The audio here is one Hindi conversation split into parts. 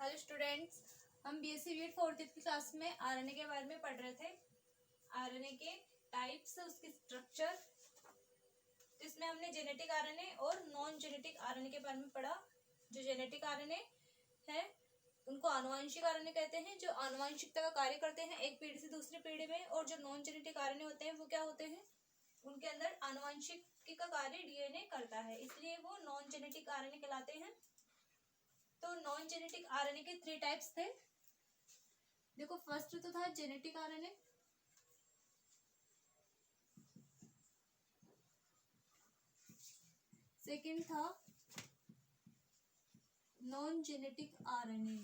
हेलो स्टूडेंट्स, हम बीएससी बीएड फोर्थ की क्लास में आरएनए के बारे में पढ़ रहे थे। आरएनए के टाइप्स, उसकी स्ट्रक्चर। तो इसमें हमने जेनेटिक आरएनए और नॉन जेनेटिक आरएनए के बारे में पढ़ा। जो जेनेटिक आरएनए है उनको आनुवांशिक आरएनए कहते हैं, जो आनुवांशिकता का कार्य करते हैं एक पीढ़ी से दूसरी पीढ़ी में। और जो नॉन जेनेटिक आरएनए होते हैं वो क्या होते हैं, उनके अंदर आनुवांशिक का कार्य डीएनए करता है, इसलिए वो नॉन जेनेटिक आरएनए कहलाते हैं। तो नॉन जेनेटिक आरएनए के 3 टाइप्स थे। देखो, फर्स्ट तो था जेनेटिक आरएनए, सेकंड था नॉन जेनेटिक आरएनए,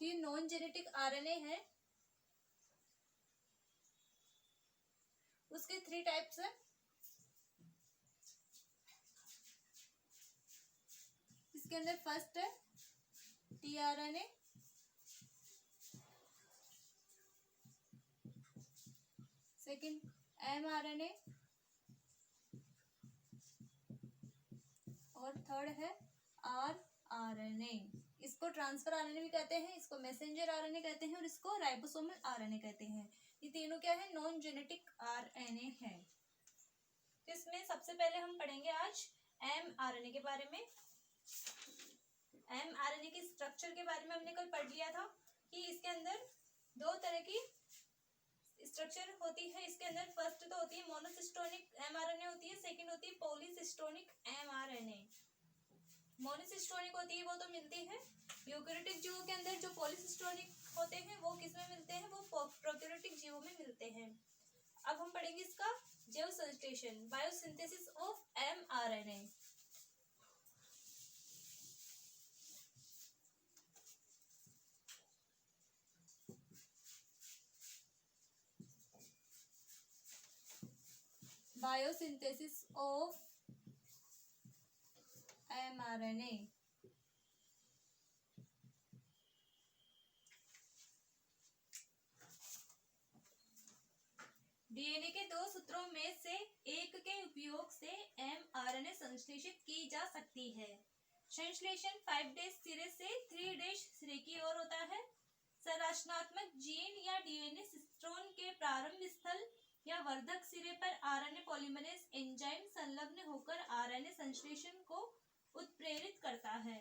तो ये नॉन जेनेटिक आरएनए है, उसके 3 टाइप्स है। इसके अंदर फर्स्ट है टीआरएनए, सेकंड एमआरएनए और थर्ड है आरआरएनए। इसको ट्रांसफर आरएनए भी कहते हैं, इसको मैसेंजर आरएनए कहते हैं और इसको राइबोसोमल आरएनए कहते हैं। ये तीनों क्या है, नॉन जेनेटिक आरएनए है। तो इसमें सबसे पहले हम पढ़ेंगे आज एमआरएनए के बारे में। एमआरएनए के स्ट्रक्चर के बारे में हमने कल पढ़ लिया था कि इसके अंदर 2 तरह की स्ट्रक्चर होती है। इसके अंदर फर्स्ट तो होती है मोनोसिस्टोनिक एमआरएनए होती है, सेकंड होती है पॉलीसिस्टोनिक एमआरएनए। मोनोसिस्टोनिक होती है वो तो मिलती है यूकेरियोटिक जीवों के अंदर। जो पॉलीसिस्टोनिक होते हैं वो किसमें मिलते हैं, वो प्रोकैरियोटिक जीवों में मिलते हैं। अब हम पढ़ेंगे इसका जैव संश्लेषण, biosynthesis of mRNA. Biosynthesis of mRNA. DNA के 2 सूत्रों में से एक के उपयोग से एमआरएनए संश्लेषित की जा सकती है। संश्लेषण 5' सिरे से 3' सिरे की ओर होता है। संरचनात्मक जीन या डीएनए सिस्टोन के प्रारंभ स्थल या वर्धक सिरे पर आरएनए पॉलीमरेज एंजाइम संलग्न होकर आरएनए संश्लेषण को उत्प्रेरित करता है।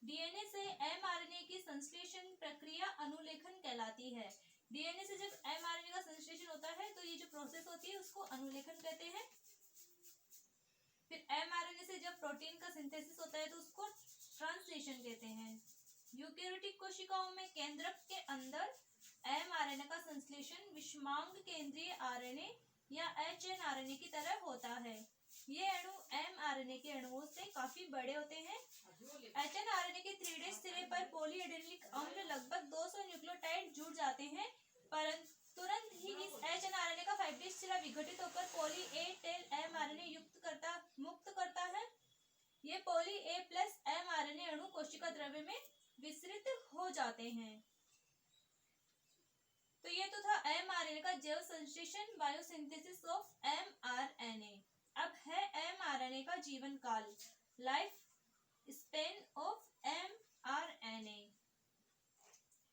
डीएनए से एमआरएनए की संश्लेषण प्रक्रिया अनुलेखन कहलाती है। डीएनए से जब एमआरएनए का संश्लेषण होता है तो ये जो प्रोसेस होती है उसको अनुलेखन कहते हैं। फिर एमआरएनए से जब प्रोटीन का सिंथेसिस होता है तो उसको ट्रांसलेशन कहते हैं। यूकेरियोटिक कोशिकाओं में केंद्रक के अंदर एमआरएनए का संश्लेषण विषमांग केंद्रीय आरएनए या एचएनआरएनए की तरह होता है। ये अणु एमआरएनए के अणुओं से काफी बड़े होते हैं। एचएनआरएनए के 3' सिरे पर पॉलीएडेनिक अम्ल लगभग 200 न्यूक्लियोटाइड जुड़ जाते हैं, परंतु तुरंत ही इस एचएनआरएनए का 5' सिरा विघटित होकर पॉली ए टेल एमआरएनए मुक्त करता है। ये पॉली ए प्लस एमआरएनए अणु कोशिका द्रव्य में विसरित हो जाते हैं। तो ये तो था एमआरएनए का जैव संश्लेषण, बायोसिंथेसिस ऑफ एमआरएनए। अब है एमआरएनए का जीवन काल, life span of mRNA.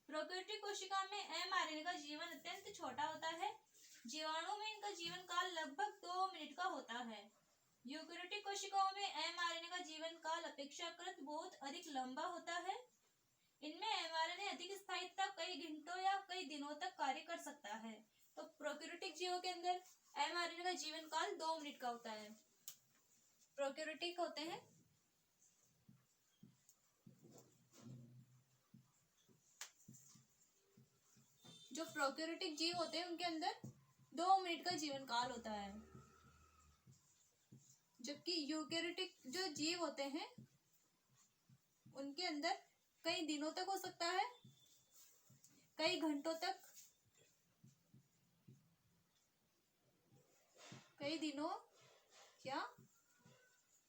Prokaryotic कोशिका में एमआरएनए का जीवन अत्यंत छोटा होता है। जीवाणु में इनका जीवन काल लगभग 2 मिनट का होता है। यूकेरियोटिक कोशिकाओं में एमआरएनए का जीवन काल अपेक्षाकृत बहुत अधिक लंबा होता है। इनमें एमआरएनए अधिक स्थायित्व कई घंटों या कई दिनों तक कार्य कर सकता है। तो प्रोकैरियोटिक जीवों के अंदर एमआरएनए का जीवन काल 2 मिनट का होता है। प्रोकैरियोटिक होते हैं जो प्रोकैरियोटिक जीव होते हैं उनके अंदर 2 मिनट का जीवन काल होता है, जबकि यूकेरियोटिक जो जीव होते हैं उनके अंदर कई दिनों तक हो सकता है, कई घंटों तक, कई दिनों या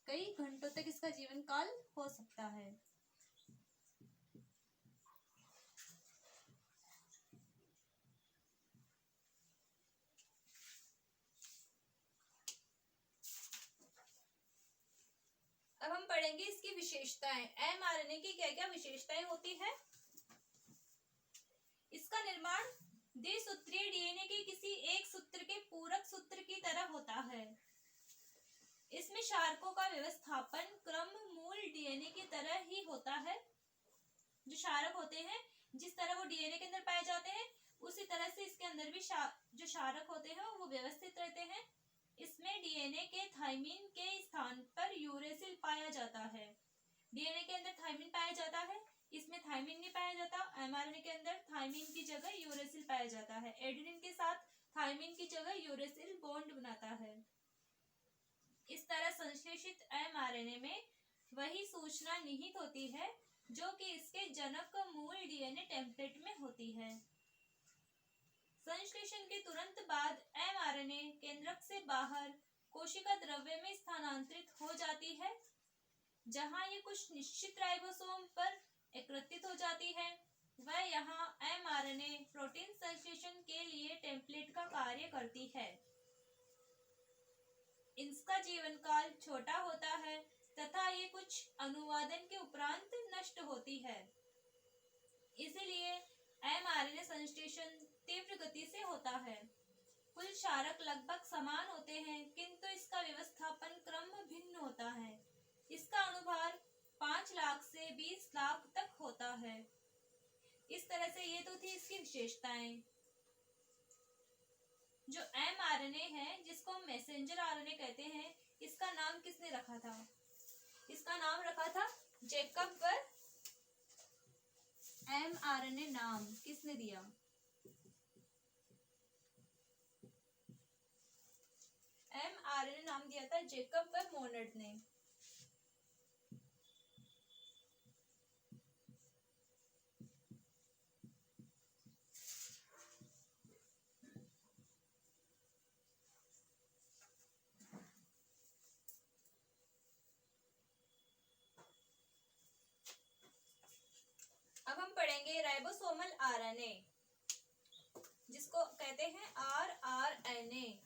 कई घंटों तक इसका जीवन काल हो सकता है। अब हम पढ़ेंगे इसकी विशेषताएं। एमआरएनए की क्या क्या विशेषताएं होती है। इसका निर्माण द्विसूत्रीय डीएनए के किसी एक सूत्र के पूरक सूत्र की तरह होता है। इसमें क्षारकों का व्यवस्थापन क्रम मूल डीएनए की तरह ही होता है। जो क्षारक होते हैं, जिस तरह वो डीएनए के अंदर पाए जाते हैं, उसी तरह से इसके अंदर भी जो क्षारक होते हैं वो व्यवस्थित रहते हैं। इसमें डीएनए के थाइमिन के स्थान पर यूरेसिल पाया जाता है। डीएनए के अंदर थाइमिन पाया जाता है, इसमें थाइमिन नहीं पाया जाता। एमआरएनए के अंदर थाइमिन की जगह यूरेसिल पाया जाता है। एडेनिन के साथ थाइमिन की जगह यूरेसिल बॉन्ड बनाता है। इस तरह संश्लेषित एमआरएनए में वही सूचना निहित होती है जो कि इसके जनक मूल डीएनए टेम्पलेट में होती है। संश्लेषण के तुरंत बाद एमआरएनए केंद्रक से बाहर कोशिका द्रव्य में स्थानांतरित हो जाती है, जहां ये कुछ निश्चित राइबोसोम पर एकत्रित हो जाती है। वह यहाँ एमआरएनए प्रोटीन संश्लेषण के लिए टेम्पलेट का कार्य करती है। इसका जीवन काल छोटा होता है तथा ये कुछ अनुवादन के उपरांत नष्ट होती है। इसलिए एमआरएनए संश्लेषण तीव्र गति से होता है। कुल क्षारक लगभग समान होते हैं, किंतु इसका व्यवस्थापन क्रम भिन्न होता है। इसका अणुभार 5 लाख से 20 लाख तक होता है। इस तरह से ये तो थी इसकी विशेषताएं। जो एमआरएनए है, जिसको हम मैसेंजर आरएनए कहते हैं, इसका नाम किसने रखा था? इसका नाम रखा था जैकब। एमआरएनए नाम किसने दिया? एमआरएनए नाम दिया था जैकब मोनड ने। अब हम पढ़ेंगे राइबोसोमल आरएनए, जिसको कहते हैं आरआरएनए।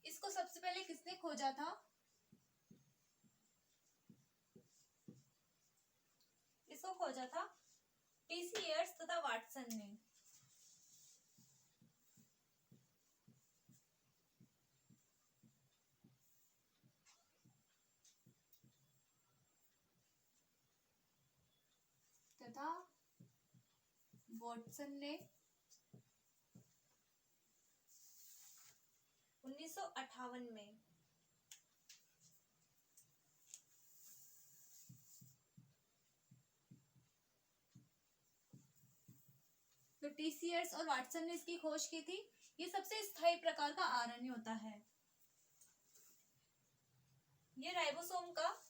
इसको सबसे पहले किसने खोजा था? इसको खोजा था टीसीएर्स तथा वाटसन ने। तथा वाटसन ने 1958 में। तो टीसीएर्स और वाटसन ने इसकी खोज की थी। ये सबसे स्थायी प्रकार का आरएनए होता है। ये राइबोसोम का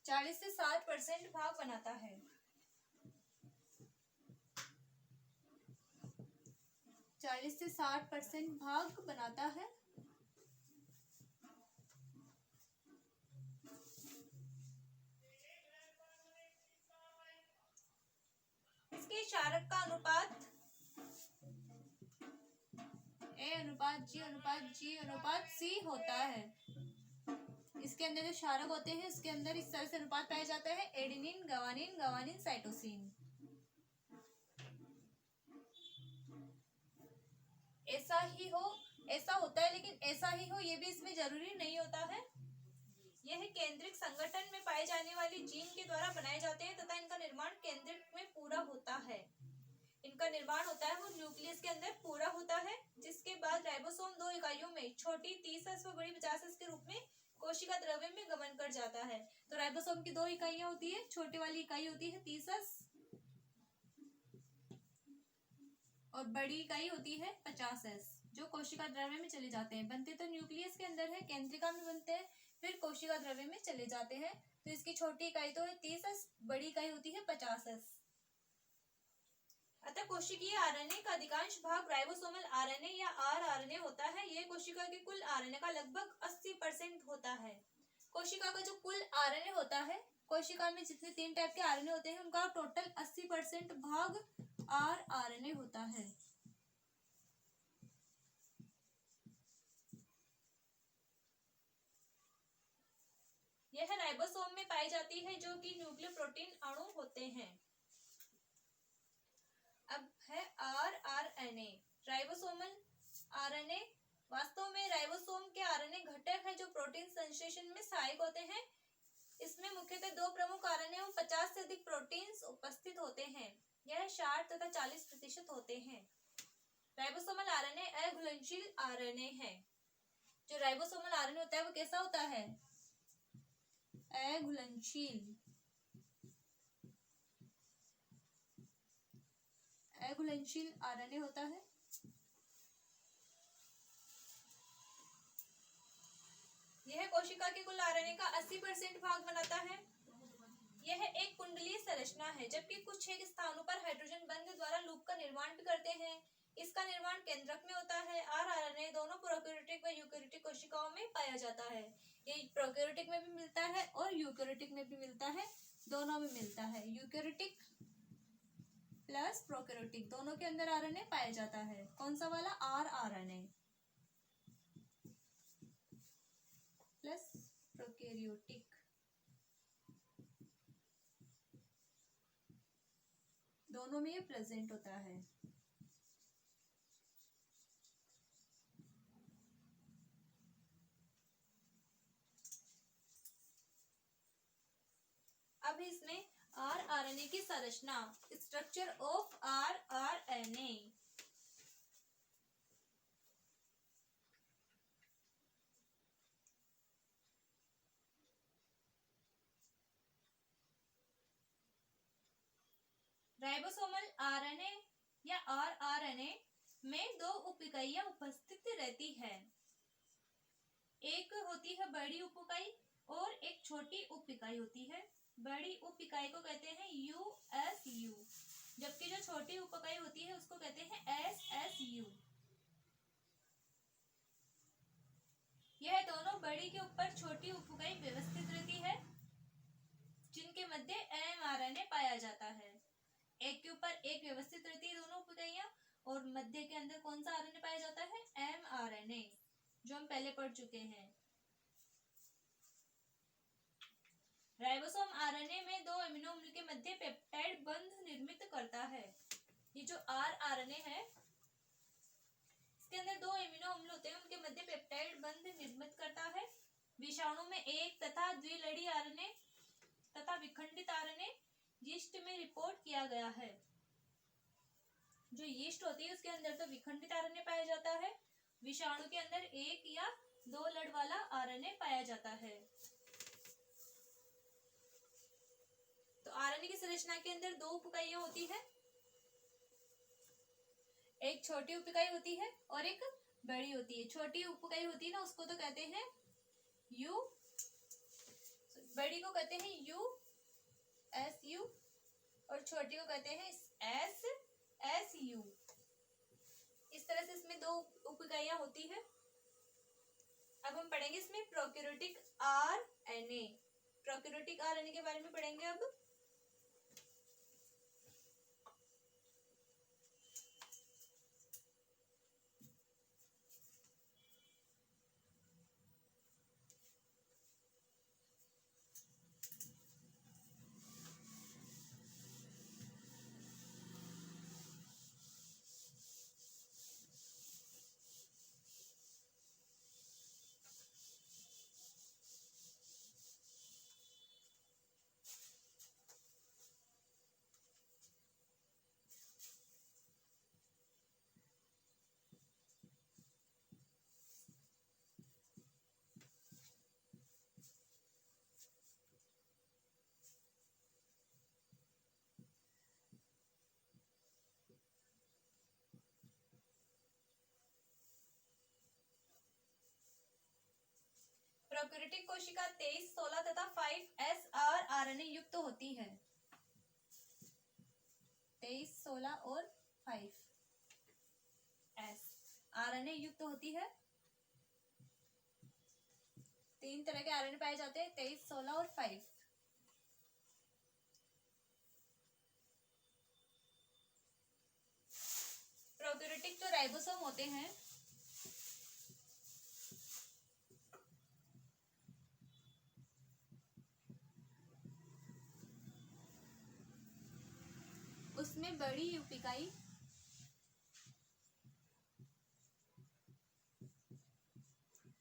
चालीस से 60% भाग बनाता है। 40 से 60% भाग बनाता है। इसके क्षारक का अनुपात A/G/C होता है। इसके अंदर जो क्षारक होते हैं, इसके अंदर इस तरह से अनुपात पाया जाता है: एडेनिन, गवानिन, गवानिन, साइटोसिन। ऐसा होता है, लेकिन ऐसा ही हो ये भी इसमें जरूरी नहीं होता है। यह केंद्रिक संगठन में पाए जाने वाली जीन के द्वारा बनाए जाते हैं तथा इनका निर्माण केंद्रिक में पूरा होता है। इनका निर्माण निर्माण होता है वो न्यूक्लियस के अंदर पूरा होता है, जिसके बाद राइबोसोम 2 इकाइयों में छोटी 30S व बड़ी 50S के रूप में कोशिका द्रव्य में गमन कर जाता है। तो राइबोसोम की 2 इकाइयां होती है, छोटी वाली इकाई होती है 30S और बड़ी इकाई होती है 50S, जो कोशिका द्रव्य में चले जाते हैं। बनते तो न्यूक्लियस के अंदर है, केंद्रिका में बनते हैं, फिर कोशिका द्रव्य में चले जाते हैं। तो इसकी छोटी इकाई तो है 30S, बड़ी इकाई होती है 50S। अतः कोशिकीय आरएनए का अधिकांश भाग राइबोसोमल आरएनए या आरआरएनए होता है। यह कोशिका के कुल आरएनए का लगभग 80% होता है। कोशिका का जो कुल आरएनए होता है, कोशिका में जितने 3 टाइप के आरएनए होते हैं उनका टोटल 80% भाग आरआरएनए होता है। यह राइबोसोम में पाई जाती है, जो कि न्यूक्लियोप्रोटीन अणु होते हैं। अब है आरआरएनए, राइबोसोमल आरएनए। वास्तव में राइबोसोम के आरएनए घटक है जो प्रोटीन संश्लेषण में सहायक होते हैं। इसमें मुख्यतः 2 प्रमुख आरएनए और 50 से अधिक प्रोटीन्स उपस्थित होते हैं। यह 60 तथा 40% होते हैं। राइबोसोमल आरएनए अघुलनशील आरएनए है। जो राइबोसोमल आरएनए होता है वो कैसा होता है? अघुलनशील। अघुलनशील आरएनए होता है। यह कोशिका के कुल आरएनए का 80% भाग बनाता है। यह एक कुंडलीय संरचना है, जबकि कुछ एक स्थानों पर हाइड्रोजन बंध द्वारा लूप का निर्माण भी करते हैं। इसका निर्माण केंद्रक में होता है। आरआरएनए दोनों प्रोकैरियोटिक व यूकैरियोटिक कोशिकाओं में पाया जाता है। ये प्रोकैरियोटिक में भी मिलता है और यूकैरियोटिक में भी मिलता है, दोनों में मिलता है। यूकैरियोटिक प्लस प्रोकैरियोटिक दोनों के अंदर आरएनए पाया जाता है। कौन सा वाला? RRNA plus prokaryotic. दोनों में ये प्रेजेंट होता है। अब इसमें आरआरएनए की संरचना, structure of rRNA. Ribosomal RNA या आरआरएनए में 2 उप इकाइयां उपस्थित रहती है। एक होती है बड़ी उप इकाई और एक छोटी उप इकाई होती है। बड़ी उप इकाई को कहते हैं यूएसयू, जबकि जो छोटी उप इकाई होती है उसको कहते हैं एसएसयू। यह दोनों बड़ी के ऊपर छोटी उप इकाई व्यवस्थित रहती है, जिनके मध्य एमआरएनए पाया जाता है। एक के ऊपर एक व्यवस्थित रहती है दोनों उप इकाइयां, और मध्य के अंदर कौन सा आरएनए पाया जाता है? एमआरएनए, जो हम पहले पढ़ चुके हैं। राइबोसोम आरएनए में 2 अमीनो अम्ल के मध्य पेप्टाइड बंध निर्मित करता है। ये जो आरआरएनए है, इसके अंदर 2 अमीनो अम्ल होते हैं, उनके मध्य पेप्टाइड बंध निर्मित करता है। विषाणु में एक तथा द्विलड़ी आरएनए तथा विखंडित आरएनए यीस्ट में रिपोर्ट किया गया है। जो यीस्ट होती है उसके अंदर तो विखंडित आरएनए पाया जाता है। विषाणु के अंदर 1 या 2 लड़ वाला आरएनए पाया जाता है। तो आरएनए की संरचना के अंदर 2 उप इकाइयां होती है। एक छोटी उप इकाई होती है और एक बड़ी होती है। छोटी उप इकाई होती है ना, उसको तो कहते हैं बड़ी को कहते हैं यूएसयू और छोटी को कहते हैं एसएसयू। इस तरह से इसमें 2 उप इकाइयां होती है। अब हम पढ़ेंगे इसमें प्रोकैरियोटिक आरएनए। प्रोकैरियोटिक आरएनए के बारे में पढ़ेंगे अब। प्रोकैरियोटिक कोशिका 23, 16 तथा 5s आरएनए युक्त होती है। 23, 16 और 5s आरएनए युक्त होती है। 3 तरह के आरएनए पाए जाते हैं, 23, 16 और 5। प्रोकैरियोटिक जो राइबोसोम होते हैं उसमें बड़ी इकाई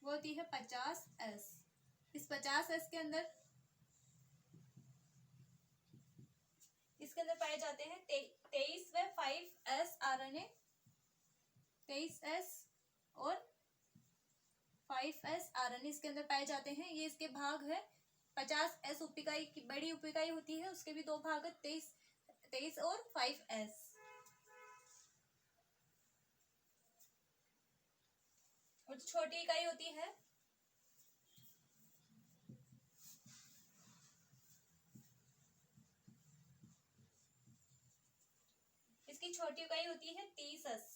वो होती है 50s। इस 50s के अंदर इसके अंदर पाए जाते हैं 23 व 5s आरएनए। 23s और 5s आरएनए इसके अंदर पाए जाते हैं। ये इसके भाग है। 50s उपिकाई की बड़ी उपिकाई होती है, उसके भी 2 भाग है, 23 और 5s। और छोटी इकाई होती है इसकी छोटी इकाई होती है 30s।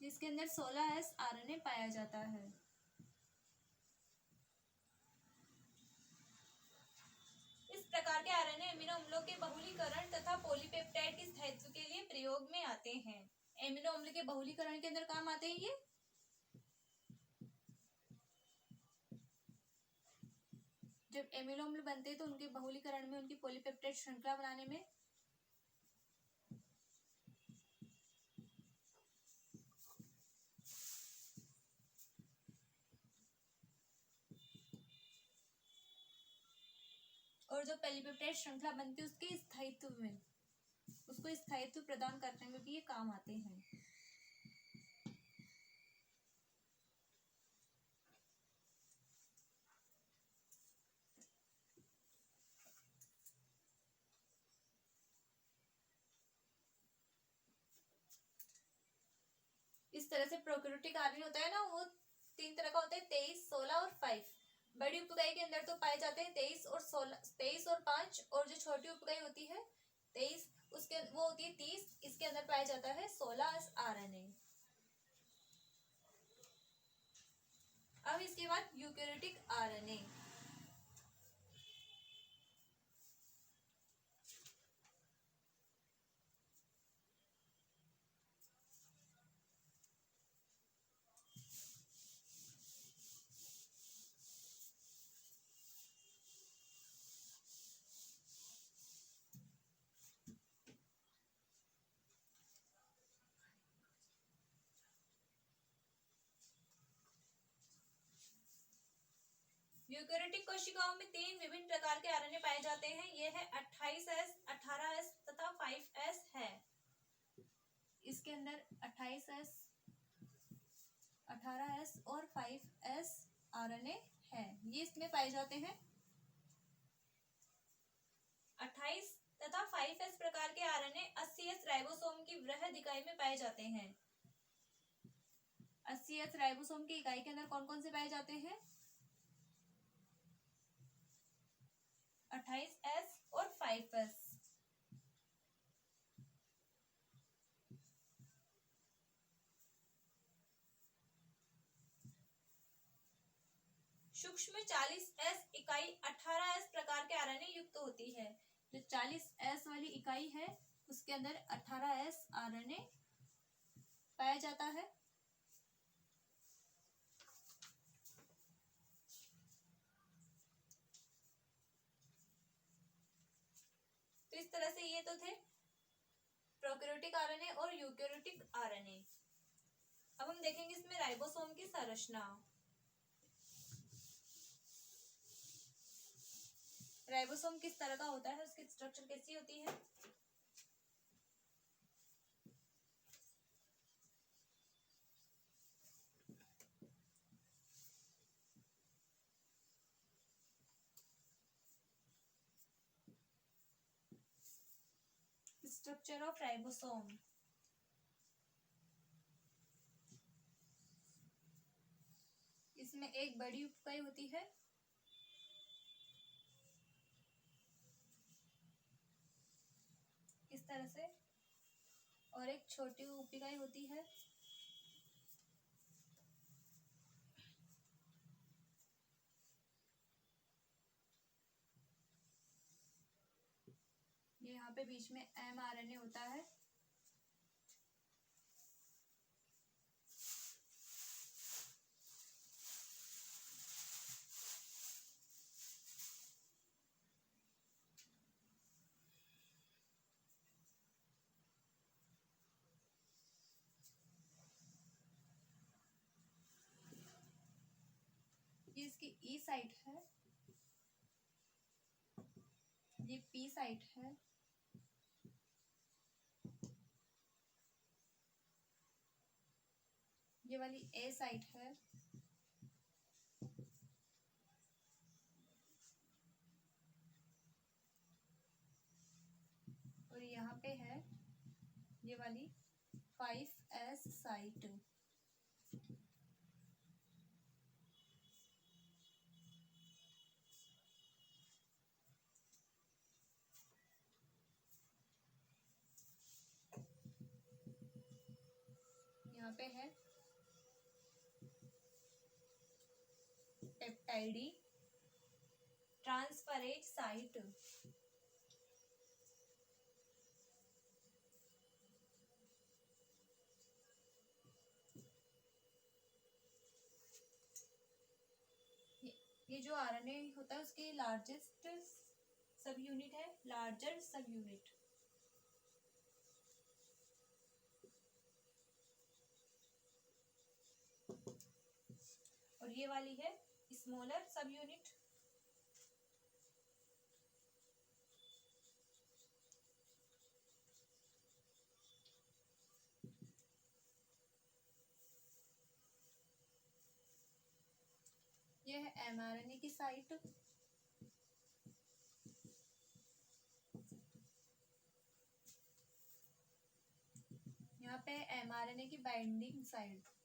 जिसके अंदर 16s आरएनए पाया जाता है। इस प्रकार के आरएनए एमिनो अम्लों के बहुलीकरण तथा पॉलीपेप्टाइड के स्थायित्व के लिए प्रयोग में आते हैं। एमिनो अम्ल के बहुलीकरण के अंदर काम आते हैं ये। जब एमिनो अम्ल बनते हैं तो उनके बहुलीकरण में, उनकी पॉलीपेप्टाइड श्रृंखला बनाने में और जो पॉलीपेप्टाइड श्रृंखला बनती है उसके स्थायित्व में, उसको स्थायित्व प्रदान करने में भी ये काम आते हैं। इस तरह से प्रोकैरियोटिक आरएनए होता है ना, वो 3 तरह का होता है, 23, 16 और 5। बड़ी उपइकाई के अंदर तो पाए जाते हैं 23 और 16, 23 और 5। और जो छोटी उपइकाई होती है 23, उसके वो होती है 30। इसके अंदर पाया जाता है 16 आरएनए। अब इसके बाद यूकेरियोटिक आरएनए। यूकेरियोटिक कोशिकाओं में 3 विभिन्न प्रकार के आरएनए पाए जाते हैं। ये है 28s, 18s तथा 5s है। इसके अंदर 28s, 18s और 5s आरएनए है, ये इसमें पाए जाते हैं। 28 तथा 5s प्रकार के आरएनए 80s राइबोसोम की वृहद इकाई में पाए जाते हैं। 80s राइबोसोम की इकाई के अंदर कौन कौन से पाए जाते हैं? 28s और 5s। सूक्ष्म 40s इकाई 18s प्रकार के आरएनए युक्त होती है। जो 40s वाली इकाई है उसके अंदर 18s आरएनए पाया जाता है। तो इस तरह से ये तो थे प्रोकैरियोटिक आरएनए और यूकेरियोटिक आरएनए। अब हम देखेंगे इसमें राइबोसोम की संरचना। राइबोसोम किस तरह का होता है, उसकी स्ट्रक्चर कैसी होती है? Structure of ribosome. इसमें एक बड़ी इकाई होती है इस तरह से, और एक छोटी उप इकाई होती है ये यहाँ पे बीच में mRNA होता है। ये इसकी ई साइट है, ये पी साइट है, ये वाली ए साइट है, और यहाँ पे है ये वाली 5S साइट। यहाँ पे है पेप्टाइडी ट्रांसफरेज साइट। ये जो आरएनए होता है उसकी लार्जेस्ट सब यूनिट है, लार्जर सब यूनिट। और ये वाली है स्मॉलर सब यूनिट। ये है mRNA की साइट। यहाँ पे mRNA की बाइंडिंग साइट।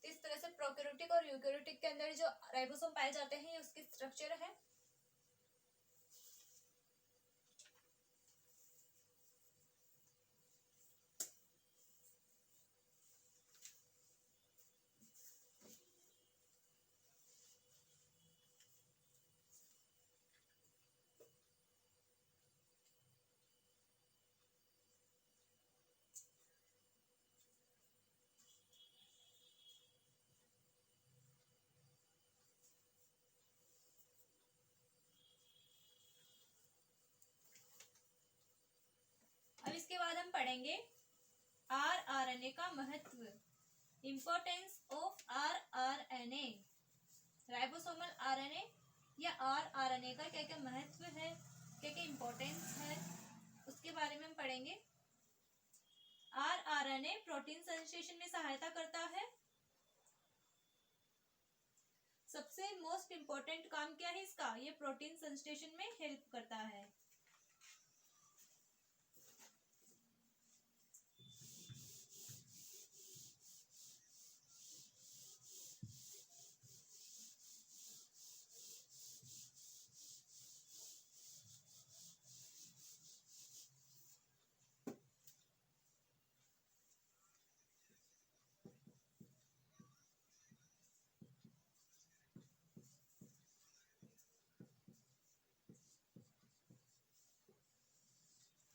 इस तरह से प्रोकैरियोटिक और यूकैरियोटिक के अंदर जो राइबोसोम पाए जाते हैं ये उसकी स्ट्रक्चर है। अब इसके बाद हम पढ़ेंगे आरआरएनए का महत्व, importance of rRNA. Ribosomal RNA या आरआरएनए का क्या क्या महत्व है, क्या क्या इम्पोर्टेंस है, उसके बारे में हम पढ़ेंगे। आरआरएनए प्रोटीन संश्लेषण में सहायता करता है। सबसे मोस्ट इम्पोर्टेंट काम क्या है इसका, ये प्रोटीन संश्लेषण में हेल्प करता है।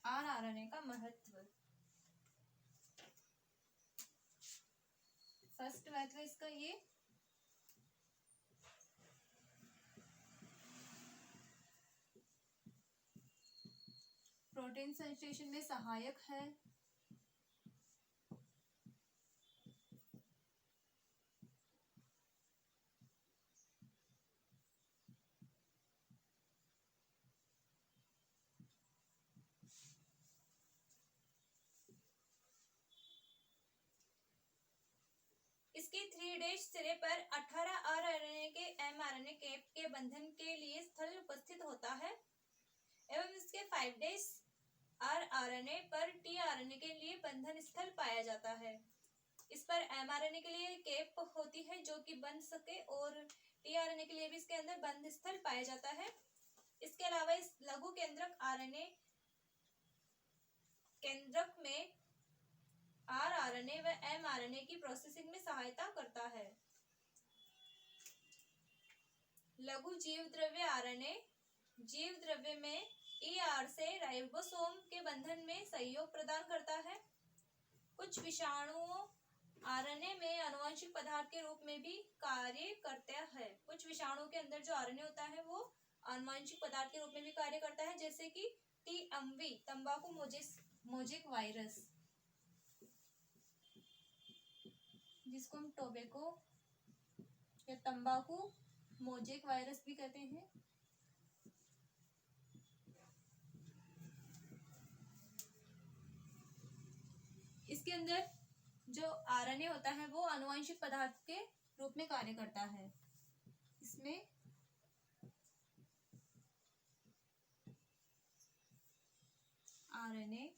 आरआरएनए का महत्व, फर्स्ट महत्व इसका ये प्रोटीन संश्लेषण में सहायक है। इसके 3' सिरे पर 18 आरएनए के एमआरएनए कैप के बंधन के लिए स्थल उपस्थित होता है एवं इसके 5' आरएनए पर टीआरएनए के लिए बंधन स्थल पाया जाता है। इस पर एमआरएनए के लिए कैप होती है जो कि बंध सके और टीआरएनए के लिए भी इसके अंदर बंध स्थल पाया जाता है। इसके अलावा इस लघु केंद्रक आरएनए केंद्रक में आरएनए व एमआरएनए की प्रोसेसिंग में सहायता करता है। लघु जीव द्रव्य आरएनए जीव द्रव्य में ईआर से राइबोसोम के बंधन में सहयोग प्रदान करता है। कुछ विषाणुओं आरएनए में आनुवंशिक पदार्थ के रूप में भी कार्य करता है। कुछ विषाणुओं के अंदर जो आरएनए होता है वो आनुवंशिक पदार्थ के रूप में भी कार्य करता है, जैसे कि टीएमवी तंबाकू मोजेक वायरस, जिसको हम टोबैको या तंबाकू मोजेक वायरस भी कहते हैं। इसके अंदर जो आरएनए होता है वो आनुवंशिक पदार्थ के रूप में कार्य करता है। इसमें आरएनए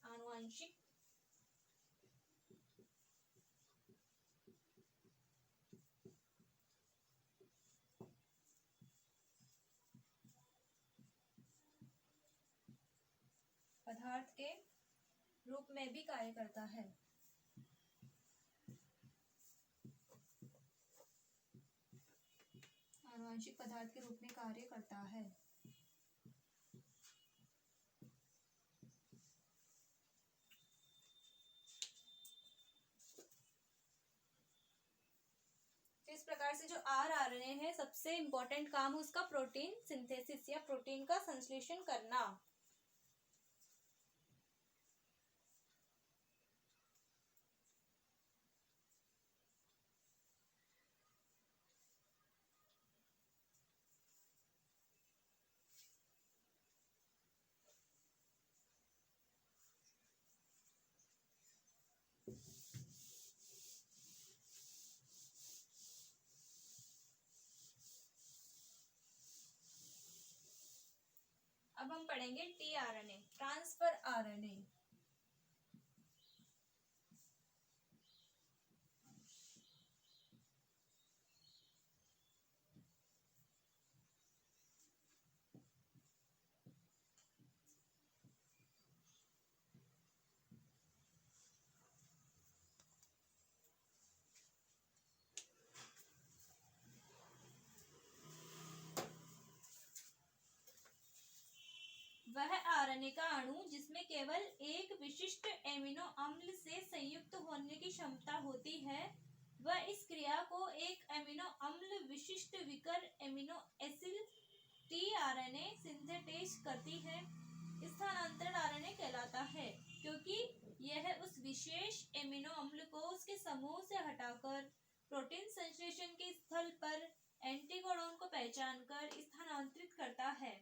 आनुवंशिक पदार्थ के रूप में भी कार्य करता है। आनुवंशिक पदार्थ के रूप में कार्य करता है। तो इस प्रकार से जो आरएनए है सबसे इंपॉर्टेंट काम है उसका प्रोटीन सिंथेसिस या प्रोटीन का संश्लेषण करना। अब हम पढ़ेंगे टीआरएनए ट्रांसफर आरएनए। वह आरएनए का अणु जिसमें केवल एक विशिष्ट एमिनो अम्ल से संयुक्त होने की क्षमता होती है, वह इस क्रिया को एक एमिनो अम्ल विशिष्ट विकर एमिनो एसिड टीआरएनए सिंथेटेज करती है। स्थानांतरण आरएनए कहलाता है क्योंकि यह उस विशेष एमिनो अम्ल को उसके समूह से हटाकर प्रोटीन संश्लेषण के स्थल पर एंटीकोडॉन को पहचानकर स्थानांतरित करता है।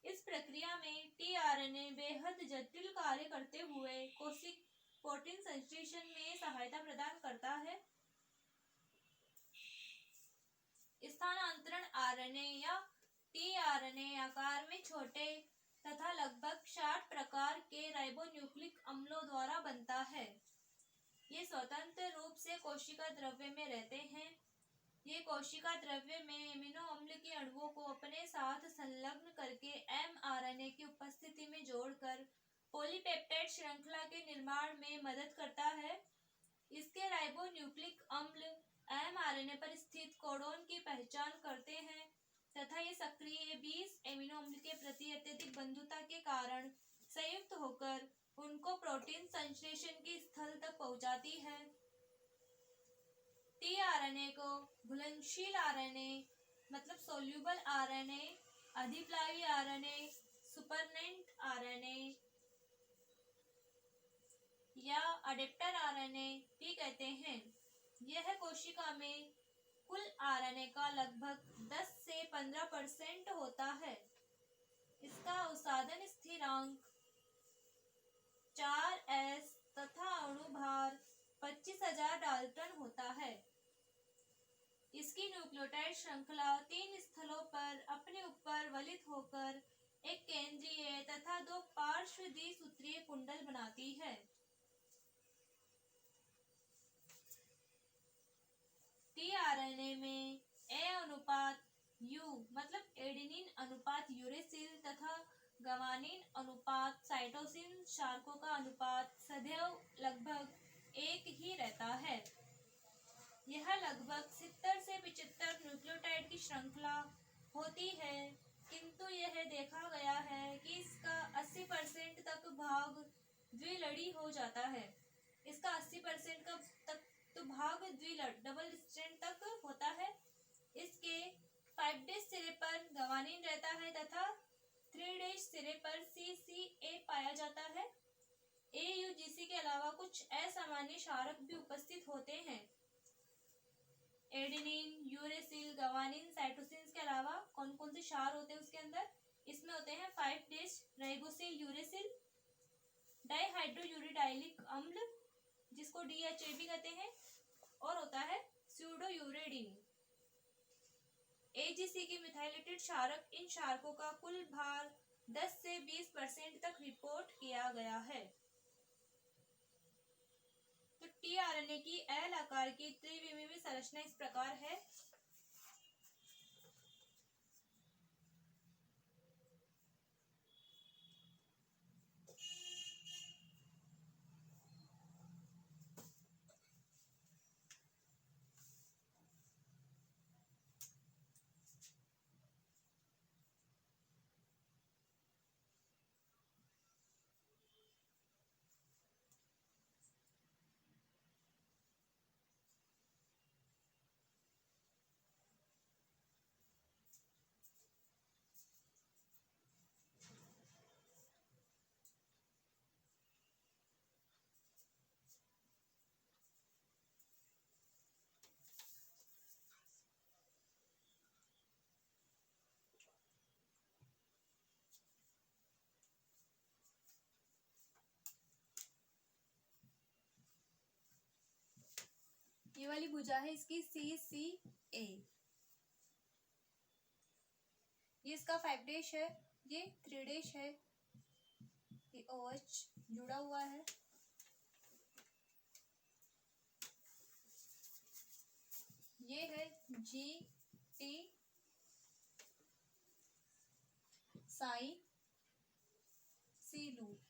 इस प्रक्रिया में टीआरएनए बेहद जटिल कार्य करते हुए कोशिक प्रोटीन संश्लेषण में सहायता प्रदान करता है। स्थानांतरण आरएनए या टीआरएनए आकार में छोटे तथा लगभग 60 प्रकार के राइबोन्यूक्लिक अम्लों द्वारा बनता है। ये स्वतंत्र रूप से कोशिका द्रव्य में रहते हैं। ये कोशिका द्रव्य में एमिनो अम्ल के अणुओं को अपने साथ संलग्न करके एमआरएनए की उपस्थिति में जोड़कर पॉलीपेप्टाइड श्रृंखला के निर्माण में मदद करता है। इसके राइबोन्यूक्लिक अम्ल एमआरएनए पर स्थित कोडॉन की पहचान करते हैं तथा ये सक्रिय 20 एमिनो अम्ल के प्रति अत्यधिक बंधुता के कारण संयुक्त होकर उनको प्रोटीन संश्लेषण के स्थल तक पहुंचाती है। टीआरएनए को घुलनशील आरएनए मतलब सोल्यूबल आरएनए, अधिप्लावी आरएनए, सुपरनेंट आरएनए या अडेप्टर आरएनए भी कहते हैं। यह कोशिका में कुल आरएनए का लगभग 10 से 15% होता है। इसका उत्साधन स्थिरांक 4s तथा अणु भार 25,000 डाल्टन होता है। इसकी न्यूक्लियोटाइड श्रृंखला 3 स्थलों पर अपने ऊपर वलित होकर एक केंद्रीय तथा 2 पार्श्व द्विसूत्रीय कुंडल बनाती है। टीआरएनए में ए अनुपात यू मतलब एडेनिन अनुपात यूरेसिल तथा गवानीन अनुपात साइटोसिन क्षारकों का अनुपात सदैव लगभग एक ही रहता है। यह लगभग 70 से 75 न्यूक्लियोटाइड की श्रृंखला होती है, किंतु यह देखा गया है कि इसका 80% तक भाग द्विलड़ी हो जाता है। इसका 80% तक तो भाग डबल स्ट्रैंड तक होता है। इसके 5' सिरे पर गवानीन रहता है तथा 3' सिरे पर CCA पाया जाता है। AUGC के अलावा कुछ असामान्य क्षारक भी उपस्थित होते हैं। एडेनिन, यूरेसिल, गवानीन, साइटोसिन के अलावा कौन कौन से क्षार होते हैं उसके अंदर? इसमें होते हैं 5' राइबोसिल यूरेसिल, डाइहाइड्रोयूरिडाइलिक अम्ल जिसको DHA भी कहते हैं, और होता है स्यूडोयूरेडिन। AGC के मिथाइलेटेड क्षारक, इन क्षारकों का कुल भार 10 से 20% तक रिपोर्ट किया गया है। तो टीआरएनए की एल आकार की त्रिविमीय संरचना इस प्रकार है। ये वाली भुजा है इसकी CCA। ये इसका 5' है, ये 3' है, ये OH जुड़ा हुआ है। ये है GT साई C लूप।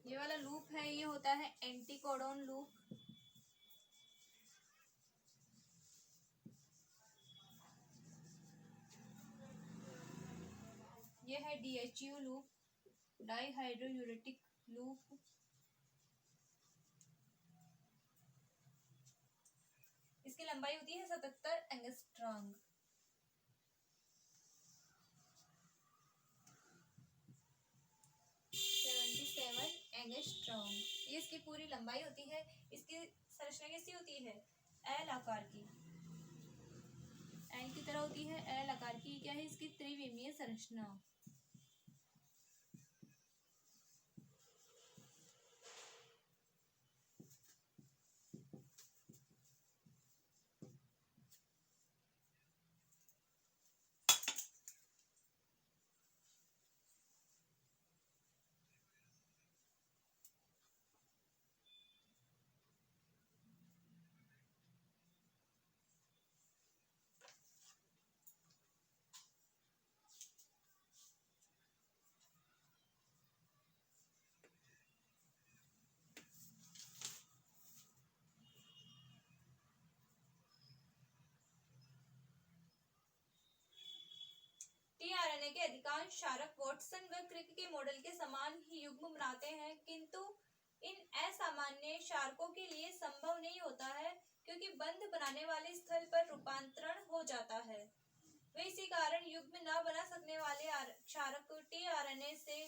ये वाला लूप है, ये होता है एंटीकोडोन लूप। ये है DHU लूप, डाइहाइड्रोयूरेटिक लूप। इसकी लंबाई होती है 77 एंगस्ट्रॉम। ये इसकी पूरी लंबाई होती है। इसकी संरचना कैसी होती है? एल आकार की, एल की तरह होती है, एल आकार की। क्या है इसकी त्रिविमीय संरचना। टीआरएनए के अधिकांश क्षारक वाटसन व क्रिक के मॉडल के समान ही युग्म बनाते हैं, किंतु इन असामान्य क्षारकों के लिए संभव नहीं होता है, क्योंकि बंध बनाने वाले स्थल पर रूपांतरण हो जाता है। वे इसी कारण युग्म न बना सकने वाले क्षारक टीआरएनए से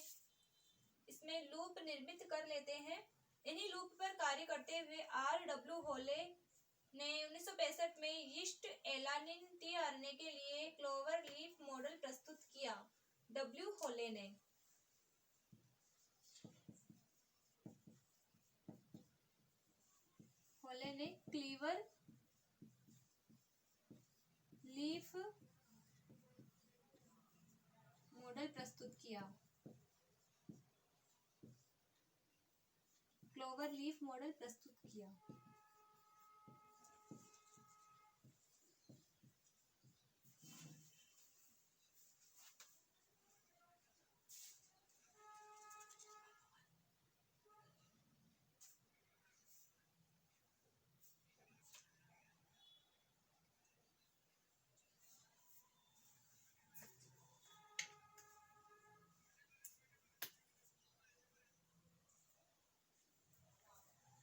इसमें लूप निर्मित कर लेते हैं। इन्हीं लूप पर कार्य करते हुए R.W. होले ने 1965 में यीस्ट एलानिन टीआरएनए के लिए क्लोवर लीफ मॉडल प्रस्तुत किया। डब्ल्यू होले ने क्लीवर लीफ मॉडल प्रस्तुत किया। क्लोवर लीफ मॉडल प्रस्तुत किया।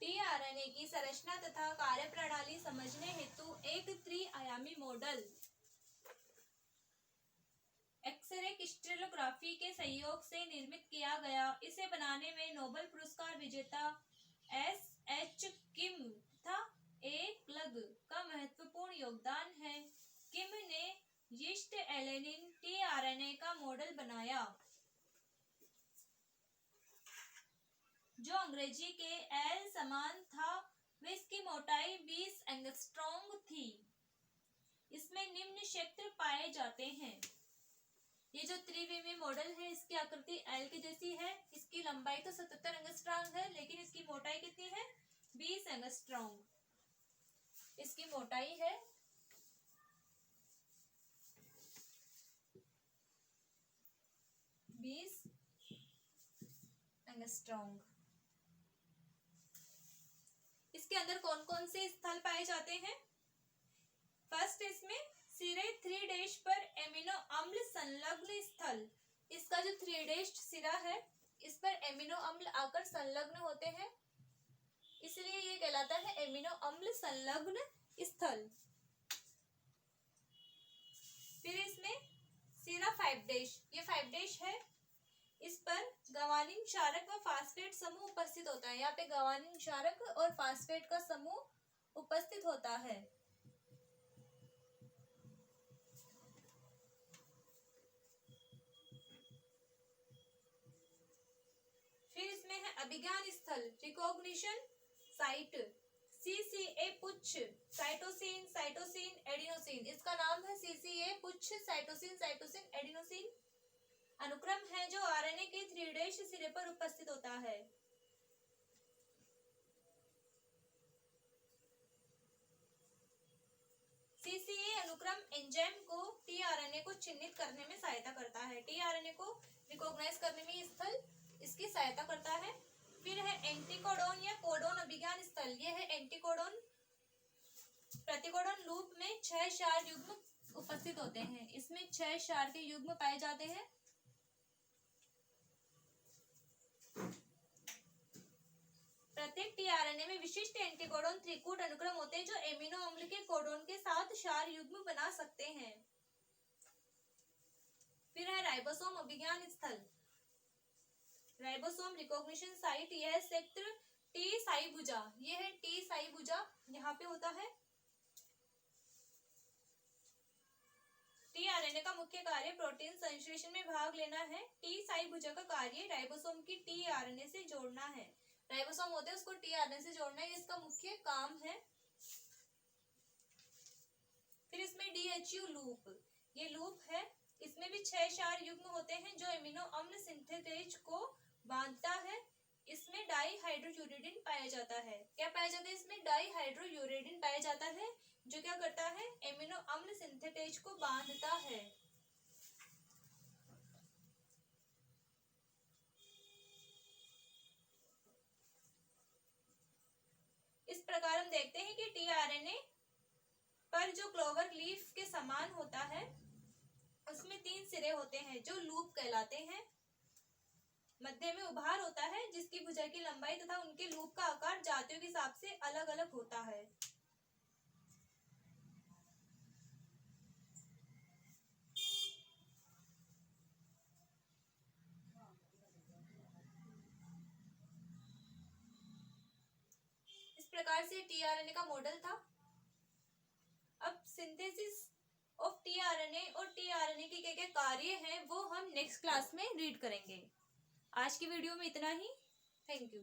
टीआरएनए की संरचना तथा कार्यप्रणाली समझने हेतु एक त्रि-आयामी मॉडल एक्स-रे क्रिस्टलोग्राफी के सहयोग से निर्मित किया गया। इसे बनाने में नोबेल पुरस्कार विजेता एस.एच. किम तथा ए. क्लग का महत्वपूर्ण योगदान है। किम ने यीस्ट एलेनिन टीआरएनए का मॉडल बनाया, जो अंग्रेजी के एल समान था व इसकी मोटाई 20 एंगस्ट्रॉम थी। इसमें निम्न क्षेत्र पाए जाते हैं। ये जो त्रिविमी मॉडल है, इसकी आकृति एल की जैसी है। इसकी लंबाई तो 77 एंगस्ट्रॉम है, लेकिन इसकी मोटाई कितनी है? 20 एंगस्ट्रॉम इसकी मोटाई है। एंगस्ट्रॉम। इसके अंदर कौन कौन से स्थल पाए जाते हैं? फर्स्ट, इसमें सिरे 3' पर एमिनो अम्ल संलग्न स्थल। इसका जो 3' सिरा है, इस पर एमिनो अम्ल आकर संलग्न होते हैं, इसलिए ये कहलाता है एमिनो अम्ल संलग्न स्थल। फिर इसमें सिरा 5', ये 5' है। इस पर गवानीन क्षारक व फास्फेट समूह उपस्थित होता है। यहाँ पे गवानीन क्षारक और फास्फेट का समूह उपस्थित होता है। फिर इसमें है अभिज्ञान स्थल, रिकॉग्निशन साइट, CCA पुच्छ, साइटोसिन, साइटोसिन, एडिनोसिन। इसका नाम है CCA पुच्छ, साइटोसिन, साइटोसिन, एडिनोसिन। अनुक्रम है जो आरएनए के 3' सिरे पर उपस्थित होता है। CCA अनुक्रम एंजाइम को टीआरएनए को चिह्नित करने में सहायता करता है। टीआरएनए को रिकॉग्नाइज करने में स्थल इसकी सहायता करता है। फिर है एंटीकोडोन या कोडोन अभिज्ञान स्थल। यह है एंटीकोडोन। प्रतिकोडोन लूप में 6 क्षार युग्म उपस्थित होते हैं। इसमें 6 क्षार के युग्म पाए जाते हैं। प्रत्येक टीआरएनए में विशिष्ट एंटीकोडोन त्रिकूट अनुक्रम होते हैं, जो एमिनो अम्ल के कोडोन के साथ क्षार युग्म बना सकते हैं। फिर है राइबोसोम अभिज्ञान स्थल, राइबोसोम रिकॉग्निशन साइट। यह क्षेत्र टी साई भुजा, यह है टी साई भुजा, यहाँ पे होता है। टीआरएनए का मुख्य कार्य प्रोटीन संश्लेषण में भाग लेना है। टी साई भुजा का कार्य राइबोसोम की टीआरएनए से जोड़ना है। राइबोसोम होते हैं, उसको टीआरएनए से जोड़ना है, इसका मुख्य काम है। फिर इसमें डीएचयू लूप, ये लूप है। इसमें भी 6 क्षार युग्म होते हैं, जो एमिनो अम्ल सिंथेटेज को बांधता है। इसमें डाईहाइड्रोयूरिडिन पाया जाता है। क्या पाया जाता है? इसमें डाईहाइड्रोयूरिडिन पाया जाता है, जो क्या करता है? एमिनो अम्ल सिंथेटेज को बांधता है। इस प्रकार हम देखते हैं कि टीआरएनए पर जो क्लोवर लीफ के समान होता है, उसमें 3 सिरे होते हैं, जो लूप कहलाते हैं। मध्य में उभार होता है, जिसकी भुजा की लंबाई तथा उनके लूप का आकार जातियों के हिसाब से अलग अलग होता है। प्रकार से टीआरएनए का मॉडल था। अब सिंथेसिस ऑफ टीआरएनए और टीआरएनए के क्या क्या कार्य हैं वो हम नेक्स्ट क्लास में रीड करेंगे। आज की वीडियो में इतना ही। Thank you.